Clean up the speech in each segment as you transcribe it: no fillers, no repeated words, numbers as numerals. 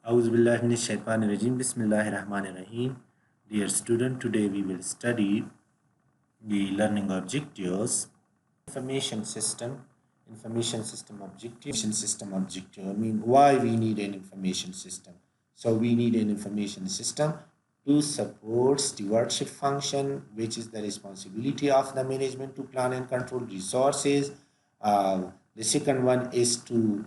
Auzubillahiminash-shaytanir-rajim. Bismillahir-rahmanir-rahim. Dear student, today we will study the learning objectives. Information system. Information system objective. Information system objective. I mean, why we need an information system? So we need an information system to support stewardship function, which is the responsibility of the management to plan and control resources. The second one is to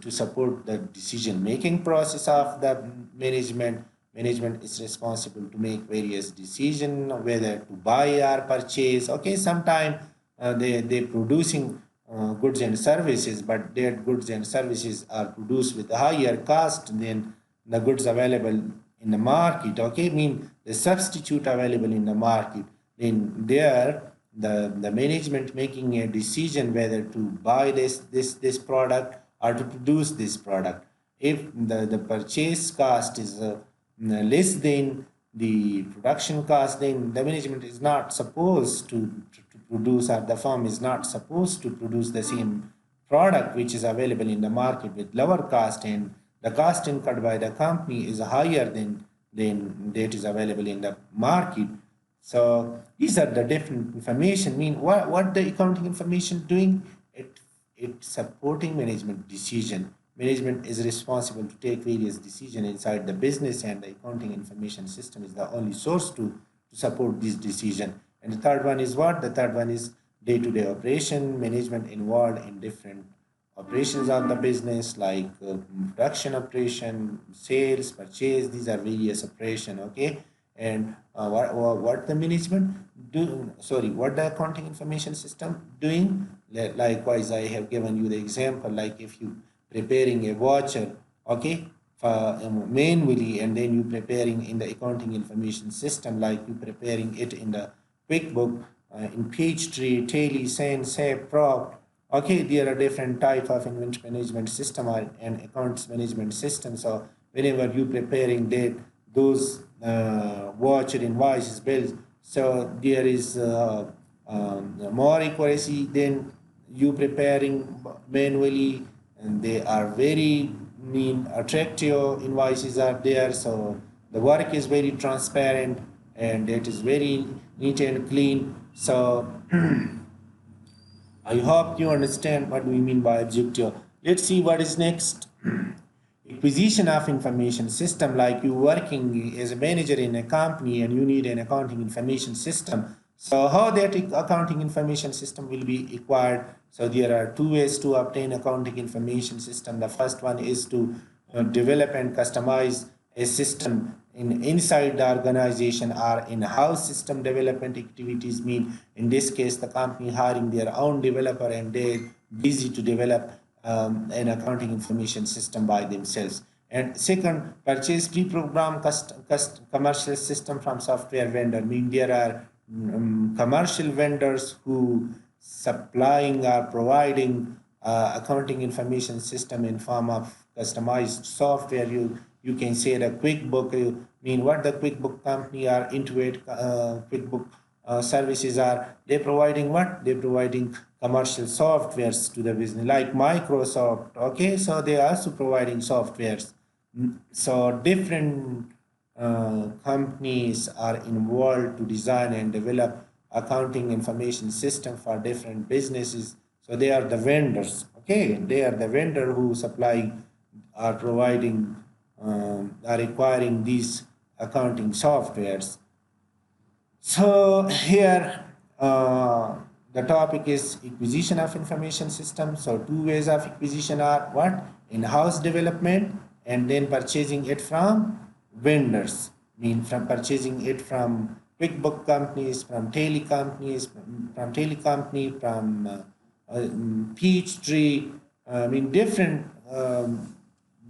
support the decision making process of the management. Management is responsible to make various decisions whether to buy or purchase. Okay, sometimes they producing goods and services, but their goods and services are produced with a higher cost than the goods available in the market. Okay, mean the substitute available in the market. Then there the management making a decision whether to buy this product or to produce this product. If the purchase cost is less than the production cost, then the management is not supposed to produce, or the firm is not supposed to produce the same product which is available in the market with lower cost, and the cost incurred by the company is higher than that is available in the market. So these are the different information. Mean what the accounting information doing? It's supporting management decision. Management is responsible to take various decisions inside the business, and the accounting information system is the only source to support this decision. And the third one is what? The third one is day-to-day operation. Management involved in different operations of the business, like production operation, sales, purchase. These are various operation. Okay, and what the management do? Sorry, what the accounting information system doing? Likewise, I have given you the example. Like if you preparing a voucher, okay, for manually, and then you preparing in the accounting information system, like you preparing it in the QuickBook, in page tree, tally, send, save, prop. Okay, there are different type of inventory management system and accounts management system. So whenever you preparing those voucher invoices bills, so there is more accuracy than you preparing manually, and they are very attractive invoices are there. So the work is very transparent and it is very neat and clean. So I hope you understand what we mean by objective. Let's see what is next. Acquisition of information system. Like you working as a manager in a company and you need an accounting information system. So how that accounting information system will be acquired? So there are two ways to obtain accounting information system. The first one is to develop and customize a system inside the organization, or in-house system development activities. Mean in this case the company hiring their own developer and they're busy to develop an accounting information system by themselves. And second, purchase pre-program commercial system from software vendor. Mean there are commercial vendors who supplying or providing accounting information system in form of customized software. You can say the QuickBook. Mean what the QuickBook company are into it. QuickBook services are they providing what? They providing commercial softwares to the business, like Microsoft. Okay, so they are also providing softwares. So different companies are involved to design and develop accounting information system for different businesses. So they are the vendors. Okay, they are the vendor who supply are providing are requiring these accounting softwares. So here the topic is acquisition of information system. So two ways of acquisition are what? In-house development, and then purchasing it from vendors. Mean from purchasing it from QuickBook companies, from tele companies, from tele company, from Peachtree. I mean different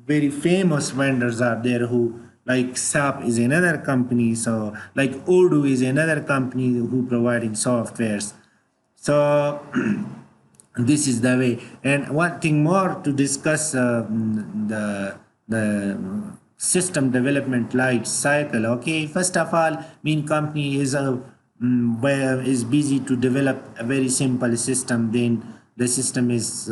very famous vendors are there who, like SAP is another company. So like Odoo is another company who providing softwares. So this is the way. And one thing more to discuss, the system development life cycle. Okay, first of all, mean company is where is busy to develop a very simple system. Then the system is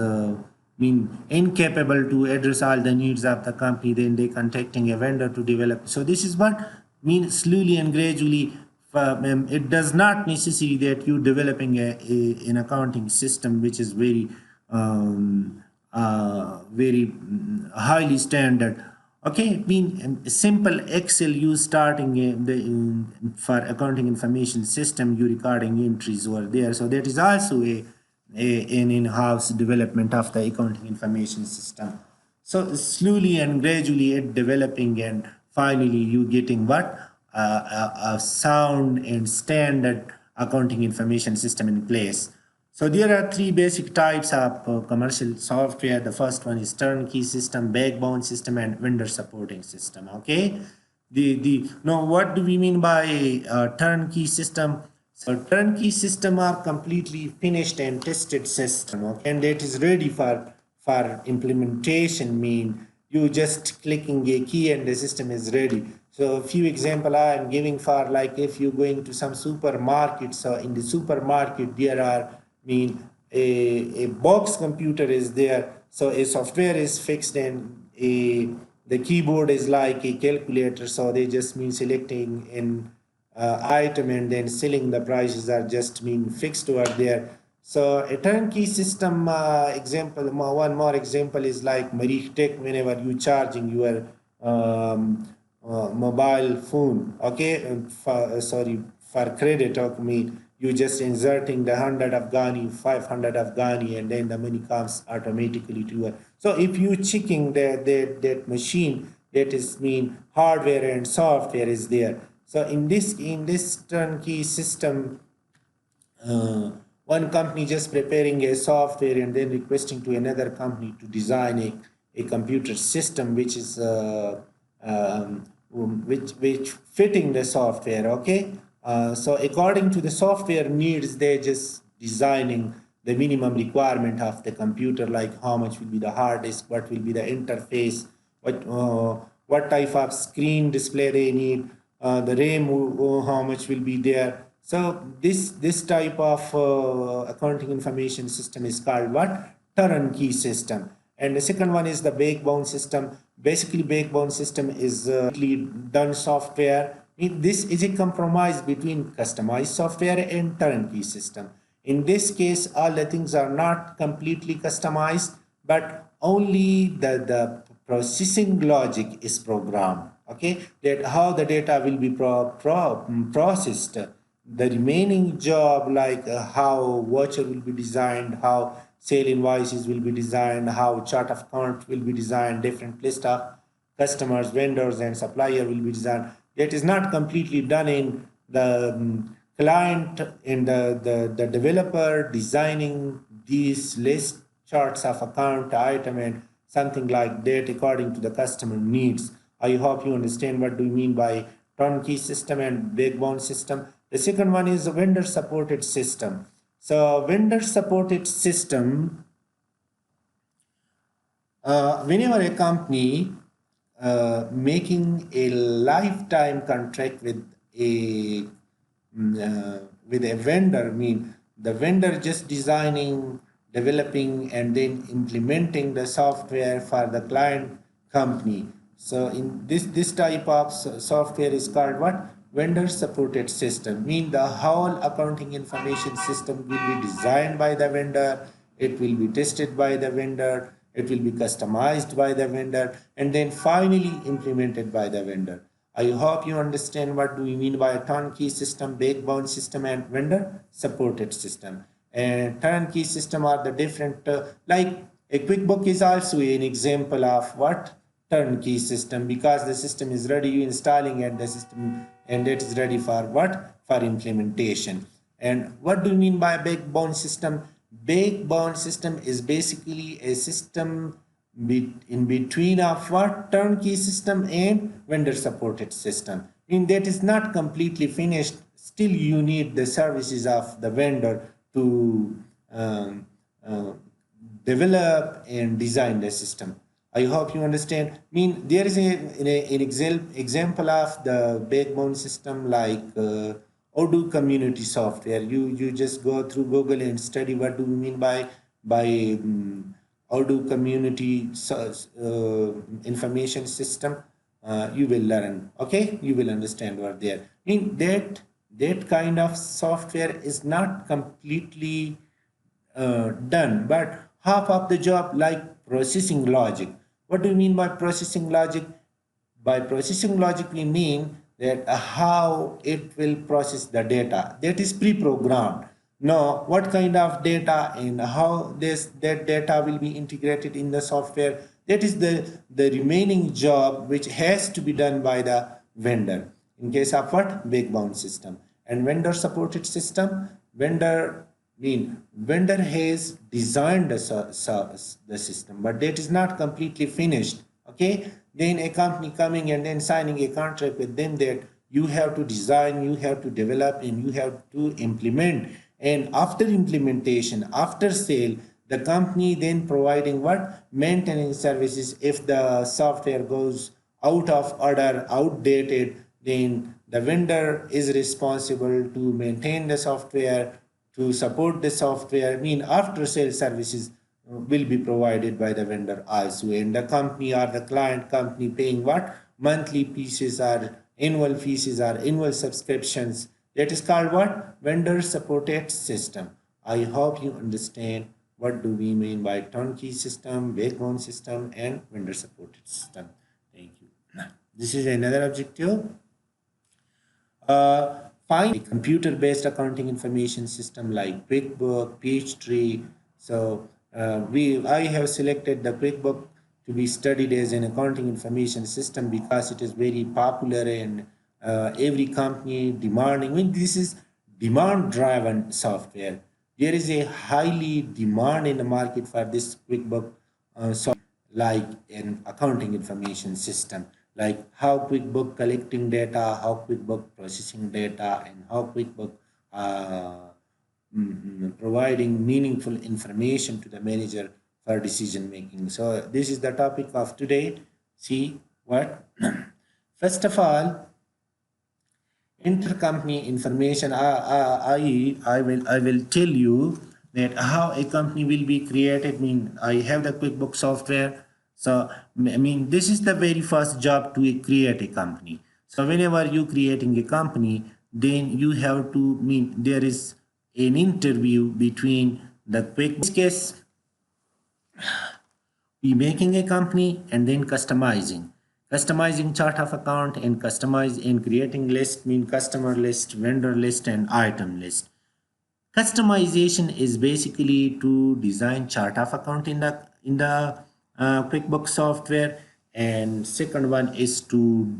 mean incapable to address all the needs of the company, then they contacting a vendor to develop. So this is what means slowly and gradually. It does not necessary that you developing an accounting system which is very highly standard. Okay, mean simple Excel you starting for accounting information system, you recording entries over there. So that is also an in-house development of the accounting information system. So slowly and gradually it developing, and finally you getting what a sound and standard accounting information system in place. So there are three basic types of commercial software. The first one is turnkey system, backbone system, and vendor supporting system. Okay, the now what do we mean by turnkey system? So turnkey system are completely finished and tested system, okay? And it is ready for implementation. Mean you just clicking a key and the system is ready. So a few example I am giving for, like if you going to some supermarket. So in the supermarket there are mean a box computer is there. So a software is fixed, and the keyboard is like a calculator. So they just mean selecting an item and then selling the prices are just being fixed over there. So a turnkey system example, one more example is like Marich Tech. Whenever you charging your mobile phone, okay, sorry, for credit, or me, you just inserting the 100 Afghani, 500 Afghani, and then the money comes automatically to you. So if you checking that machine, that is mean hardware and software is there. So in this turnkey system, one company just preparing a software and then requesting to another company to design a computer system which is which fitting the software. Okay, so according to the software needs, they just designing the minimum requirement of the computer, like how much will be the hard disk, what will be the interface, what type of screen display they need, the RAM, how much will be there. So this type of accounting information system is called what? Turnkey system. And the second one is the backbone system. Basically, backbone system is done software. This is a compromise between customized software and turnkey system. In this case, all the things are not completely customized, but only the processing logic is programmed. Okay, that how the data will be processed. The remaining job, like how voucher will be designed, how sale invoices will be designed, how chart of account will be designed, different list of customers, vendors, and supplier will be designed. It is not completely done in the client, in the developer designing these list charts of account item and something like that according to the customer needs. I hope you understand what do you mean by turnkey system and backbone system. The second one is a vendor supported system. So vendor supported system, whenever a company making a lifetime contract with a vendor, mean the vendor just designing, developing, and then implementing the software for the client company. So in this type of software is called what? Vendor supported system. Mean the whole accounting information system will be designed by the vendor, it will be tested by the vendor, it will be customized by the vendor, and then finally implemented by the vendor. I hope you understand what do we mean by a turnkey system, backbone system, and vendor supported system. And turnkey system are the different, like a QuickBook is also an example of what? Turnkey system, because the system is ready, you installing it, the system, and it is ready for what? For implementation. And what do you mean by backbone system? Backbone system is basically a system in between of what? Turnkey system and vendor supported system. In that is not completely finished, still you need the services of the vendor to develop and design the system. I hope you understand. Mean there is an example of the backbone system like Odoo community software. You just go through Google and study what do we mean by how do community information system, you will learn. Okay, you will understand what there. In that kind of software is not completely done, but half of the job, like processing logic. What do you mean by processing logic? By processing logic, we mean that how it will process the data that is pre-programmed. Now, what kind of data and how that data will be integrated in the software, that is the remaining job which has to be done by the vendor. In case of what? Backbone system. And vendor supported system, vendor has designed the system, but that is not completely finished. Okay, then a company coming and then signing a contract with them that you have to design, you have to develop, and you have to implement. And after implementation, after sale, the company then providing what? Maintenance services. If the software goes out of order, outdated, then the vendor is responsible to maintain the software, to support the software. I mean, after sale services will be provided by the vendor also, and the company or the client company paying what? Monthly pieces or annual fees or annual subscriptions. That is called what? Vendor supported system. I hope you understand what do we mean by turnkey system, backbone system, and vendor supported system. Thank you. This is another objective. Find a computer-based accounting information system like QuickBook, Peachtree. So I have selected the QuickBook to be studied as an accounting information system because it is very popular, and every company demanding. I mean, this is demand-driven software. There is a highly demand in the market for this QuickBook software, like an accounting information system, like how QuickBook collecting data, how QuickBook processing data, and how QuickBook providing meaningful information to the manager for decision making. So this is the topic of today. See what? First of all, intercompany information. I will tell you that how a company will be created. I mean, I have the QuickBooks software. So I mean, this is the very first job to create a company. So whenever you creating a company, then you have to mean there is an interview between the QuickBooks case, we making a company, and then customizing chart of account, and customize and creating list, mean customer list, vendor list, and item list. Customization is basically to design chart of account in the QuickBooks software, and second one is to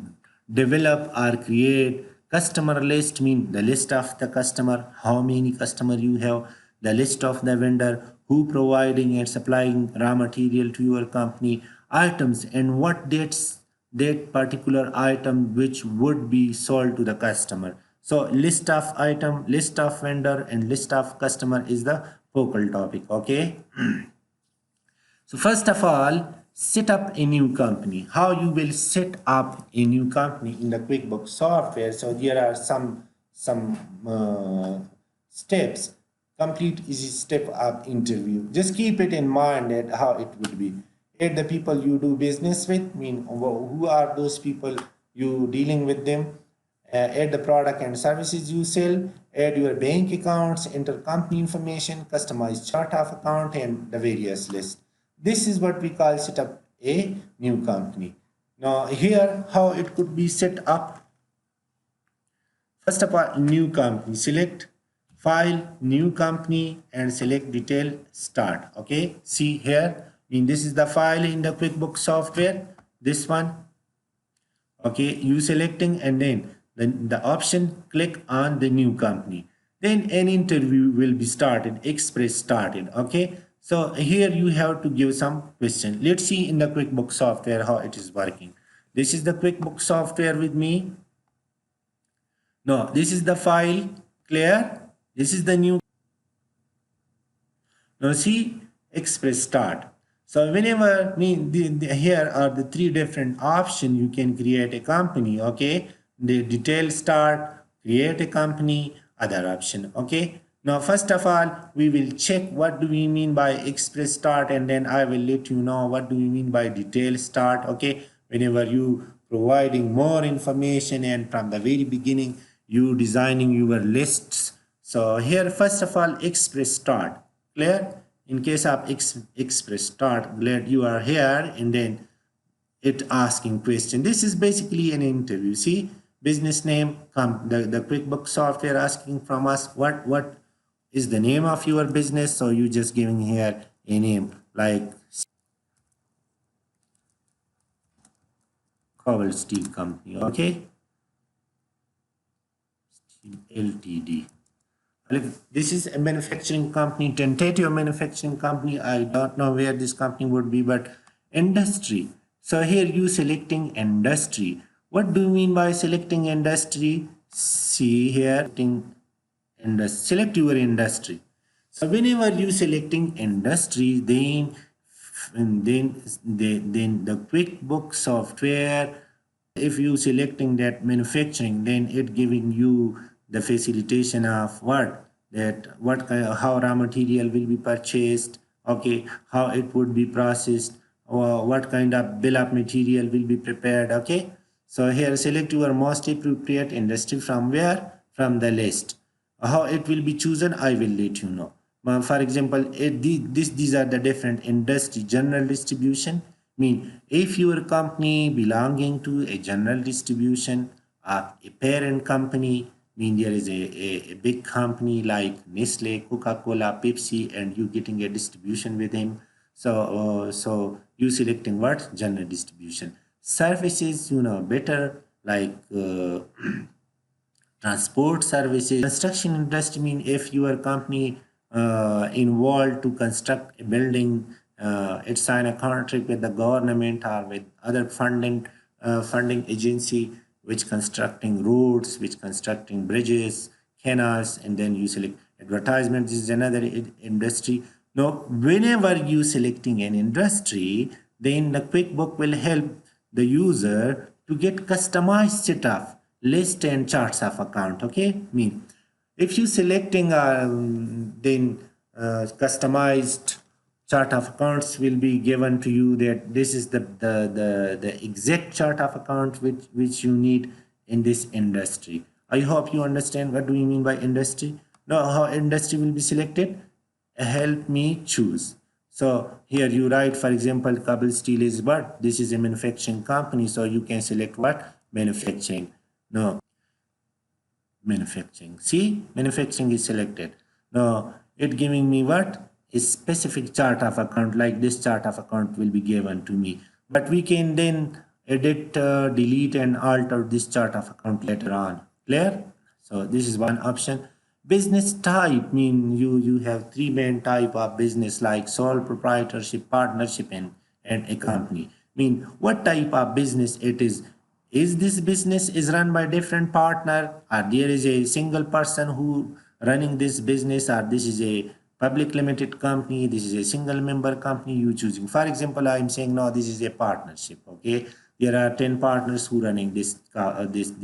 develop or create customer list, mean the list of the customer, how many customer you have, the list of the vendor who providing and supplying raw material to your company, items, and what dates that particular item which would be sold to the customer. So list of item, list of vendor, and list of customer is the focal topic. Okay. So first of all, set up a new company. How you will set up a new company in the QuickBooks software? So there are some steps. Complete easy step up interview. Just keep it in mind that how it will be. Add the people you do business with. Mean who are those people you dealing with them. Add the product and services you sell. Add your bank accounts. Enter company information. Customize chart of account and the various list. This is what we call set up a new company. Now here how it could be set up. First of all, new company. Select file, new company, and select detail start. Okay, see here, this is the file in the QuickBooks software, this one. Okay, you selecting, and then the option, click on the new company. Then an interview will be started, express started. Okay, so here you have to give some question. Let's see in the QuickBooks software how it is working. This is the QuickBooks software with me. No, this is the file, clear. This is the new. Now see, express start. So whenever here are the three different options you can create a company. Okay, the detail start, create a company, other option. Okay, Now, first of all, we will check what do we mean by express start, and then I will let you know what do we mean by detailed start. Okay, whenever you providing more information and from the very beginning you designing your lists. So here, first of all, express start. Clear? In case of express start, glad you are here, and then it asking question. This is basically an interview. See, business name, the QuickBooks software asking from us what is the name of your business. So you just giving here a name like Cobalt Steel Company. Okay, Steel Ltd. Look, this is a manufacturing company, tentative manufacturing company. I don't know where this company would be, but industry. So here you selecting industry. What do you mean by selecting industry? See here, select your industry. So whenever you selecting industry, then the QuickBooks software, if you selecting that manufacturing, then it giving you the facilitation of what kind of, how raw material will be purchased, okay, how it would be processed, or what kind of bill of material will be prepared. Okay, so here select your most appropriate industry from where, from the list. How it will be chosen, I will let you know. For example, these are the different industry. General distribution mean if your company belonging to a general distribution of a parent company, mean there is a big company like Nestle, Coca-Cola, Pepsi, and you getting a distribution with him. So you selecting what, general distribution. Services, better like transport services. Construction industry mean if your company involved to construct a building, it sign a contract with the government or with other funding agency which constructing roads, which constructing bridges, canals, and then you select advertisement. This is another industry. Now, whenever you selecting an industry, then the QuickBook will help the user to get customized set of list and charts of account. Okay, mean if you selecting then customized chart of accounts will be given to you, that this is the exact chart of account which you need in this industry. I hope you understand what do we mean by industry. Now how industry will be selected, help me choose. So here you write, for example, Cobalt Steel is what, this is a manufacturing company, so you can select what, manufacturing. No, manufacturing. See, manufacturing is selected. Now it giving me what, a specific chart of account, like this chart of account will be given to me, but we can then edit, delete and alter this chart of account later on. Clear? So this is one option. Business type mean you have three main type of business like sole proprietorship, partnership, and a company. Mean what type of business it is. Is this business is run by different partner, or there is a single person who running this business, or this is a public limited company, this is a single member company you choosing. For example, I'm saying no, this is a partnership. Okay, there are 10 partners who running this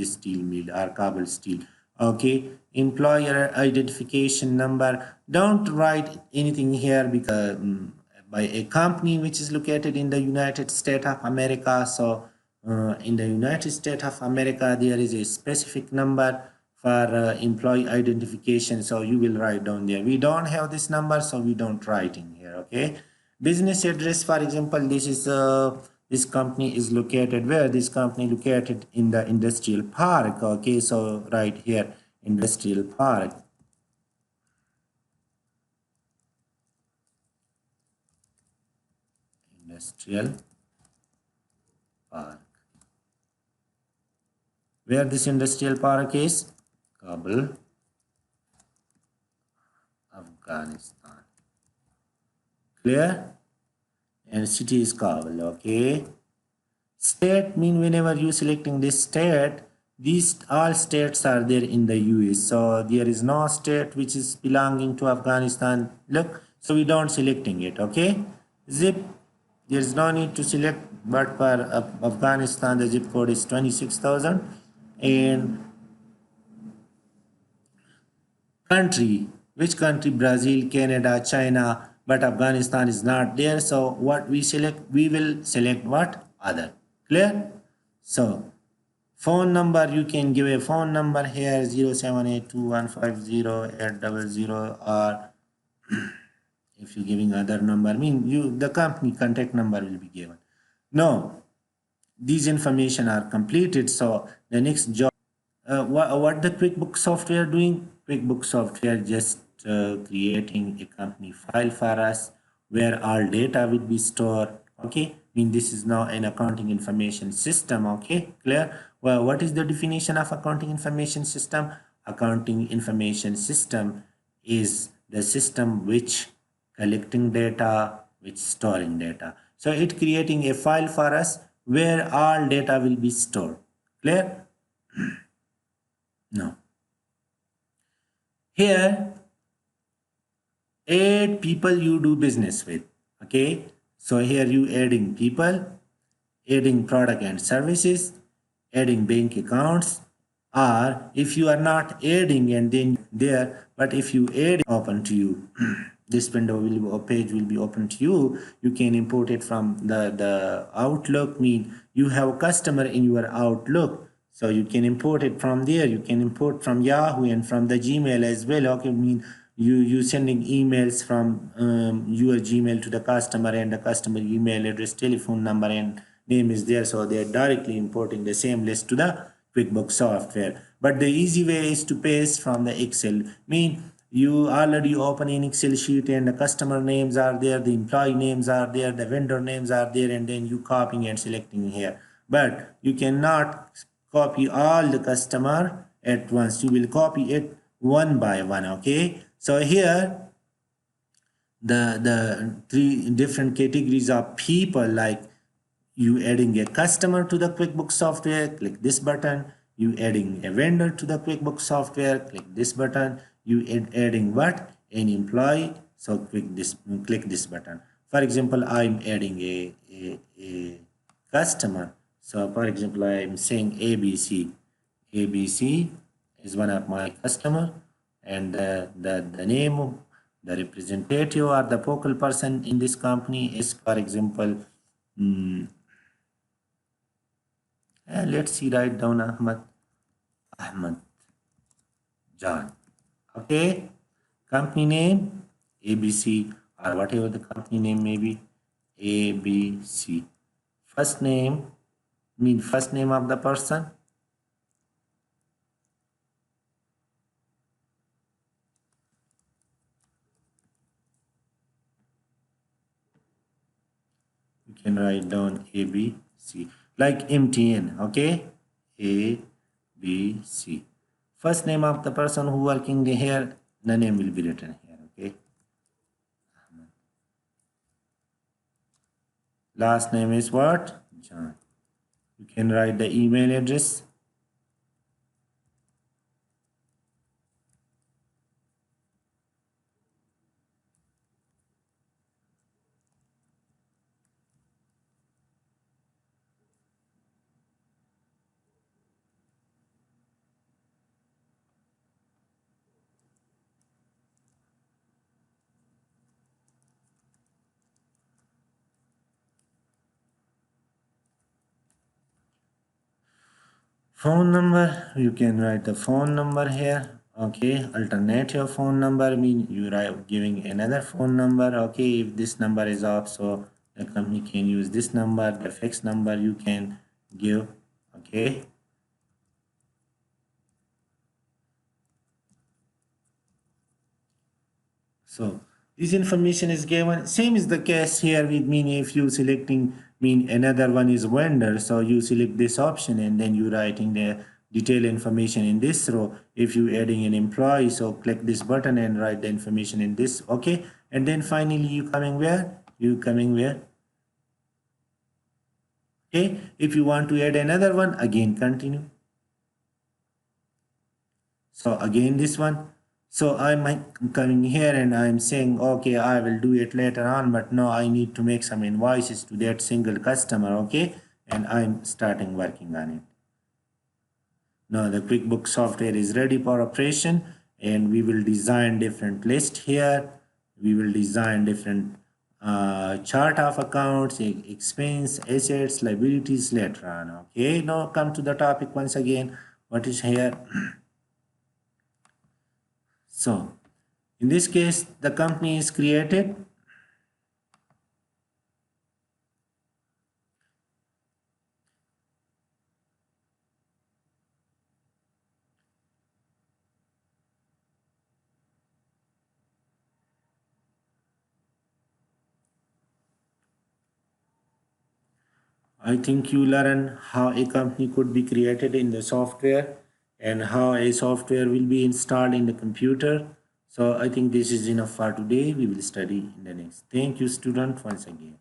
steel mill or Kabul steel. Okay, employer identification number, don't write anything here because by a company which is located in the United States of America. So in the United States of America, there is a specific number for employee identification. So you will write down there. We don't have this number, so we don't write in here. Okay. Business address, for example, this company is located where? This company located in the industrial park. Okay. So right here, industrial park. Industrial park. Where this industrial park is? Kabul, Afghanistan. Clear? And city is Kabul. Okay. State mean whenever you selecting this state, these all states are there in the US. So there is no state which is belonging to Afghanistan. Look, so we don't selecting it. Okay. Zip, there is no need to select, but for Afghanistan the zip code is 26,000. And country, which country? Brazil, Canada, China, but Afghanistan is not there. So what we select? We will select what? Other. Clear? So phone number, you can give a phone number here 0782150 or if you're giving other number, mean you the company contact number will be given. No, these information are completed. So the next job, what the QuickBooks software doing? QuickBooks software just creating a company file for us where all data will be stored. Okay, mean this is now an accounting information system. Okay, clear? Well, what is the definition of accounting information system? Accounting information system is the system which collecting data, which storing data. So it creating a file for us where all data will be stored. Clear? No. Here, 8 people you do business with. Okay. So here you adding people, adding product and services, adding bank accounts, or if you are not adding and then there, but if you add open to you, this window will be, or page will be open to you. You can import it from the Outlook. Mean you have a customer in your Outlook, so you can import it from there. You can import from Yahoo and from the Gmail as well. Okay, mean you sending emails from your Gmail to the customer, and the customer email address, telephone number, and name is there, so they are directly importing the same list to the QuickBooks software. But the easy way is to paste from the Excel. Mean you already open an Excel sheet and the customer names are there, the employee names are there, the vendor names are there, and then you copying and selecting here. But you cannot copy all the customer at once. You will copy it one by one. Okay, so here the 3 different categories of people, like you adding a customer to the QuickBooks software, click this button. You adding a vendor to the QuickBooks software, click this button. You adding what? An employee, so click this button. For example, I'm adding a customer. So for example, I'm saying ABC. ABC is one of my customer, and the name, the representative or the focal person in this company is, for example, let's see, write down Ahmad John. Okay, company name ABC, or whatever the company name may be, ABC. First name, mean first name of the person. You can write down ABC, like MTN. Okay, ABC. First name of the person who working here, the name will be written here. Okay, last name is what? John. You can write the email address. Phone number, you can write the phone number here. Okay, alternative phone number mean you are giving another phone number. Okay, if this number is off, so the company can use this number. The fixed number you can give. Okay, so this information is given. Same is the case here with mean if you selecting mean another one is vendor, so you select this option and then you writing the detailed information in this row. If you adding an employee, so click this button and write the information in this. Okay, and then finally you coming where? You coming where? Okay, if you want to add another one, again continue. So again this one. So I'm coming here and I'm saying, okay, I will do it later on, but no, I need to make some invoices to that single customer. Okay, and I'm starting working on it. Now the QuickBooks software is ready for operation, and we will design different list here. We will design different chart of accounts, expense, assets, liabilities later on. Okay, now come to the topic once again. What is here? So in this case, the company is created. I think you learn how a company could be created in the software and how a software will be installed in the computer. So I think this is enough for today. We will study in the next. Thank you, student, once again.